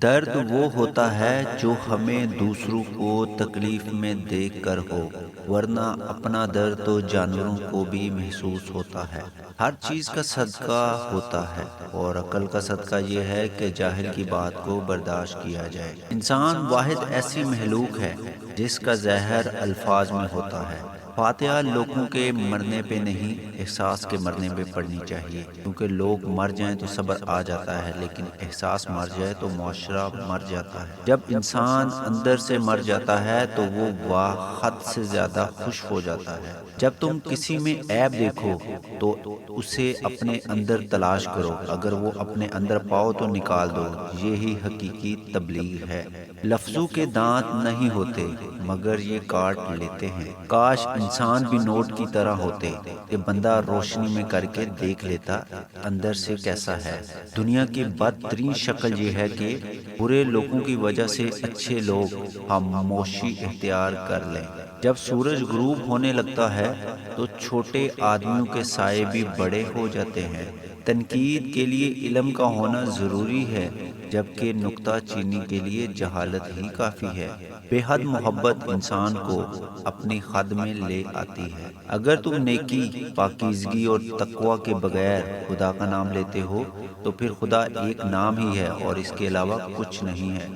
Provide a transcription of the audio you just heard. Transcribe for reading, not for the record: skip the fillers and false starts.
درد وہ ہوتا ہے جو ہمیں دوسروں کو تکلیف میں دیکھ کر ہو، ورنہ اپنا درد تو جانوروں کو بھی محسوس ہوتا ہے۔ ہر چیز کا صدقہ ہوتا ہے، اور عقل کا صدقہ یہ ہے کہ جاہل کی بات کو برداشت کیا جائے۔ انسان واحد ایسی مخلوق ہے جس کا زہر الفاظ میں ہوتا ہے۔ فاتحہ لوگوں کے مرنے پہ نہیں، احساس کے مرنے پہ پڑھنی چاہیے، کیونکہ لوگ مر جائیں تو صبر آ جاتا ہے، لیکن احساس مر جائے تو معاشرہ مر جاتا ہے۔ جب انسان اندر سے مر جاتا ہے تو وہ حد سے زیادہ خوش ہو جاتا ہے۔ جب تم کسی میں عیب دیکھو تو اسے اپنے اندر تلاش کرو، اگر وہ اپنے اندر پاؤ تو نکال دو، یہی حقیقی تبلیغ ہے۔ لفظوں کے دانت نہیں ہوتے مگر یہ کاٹ لیتے ہیں۔ کاش انسان بھی نوٹ کی طرح ہوتے کہ بندہ روشنی میں کر کے دیکھ لیتا اندر سے کیسا ہے۔ دنیا کی بدترین شکل یہ ہے کہ برے لوگوں کی وجہ سے اچھے لوگ خاموشی اختیار کر لیں۔ جب سورج غروب ہونے لگتا ہے تو چھوٹے آدمیوں کے سائے بھی بڑے ہو جاتے ہیں۔ تنقید کے لیے علم کا ہونا ضروری ہے، جبکہ نکتہ چینی کے لیے جہالت ہی کافی ہے۔ بے حد محبت انسان کو اپنی خد میں لے آتی ہے۔ اگر تم نیکی، پاکیزگی اور تقوی کے بغیر خدا کا نام لیتے ہو تو پھر خدا ایک نام ہی ہے اور اس کے علاوہ کچھ نہیں ہے۔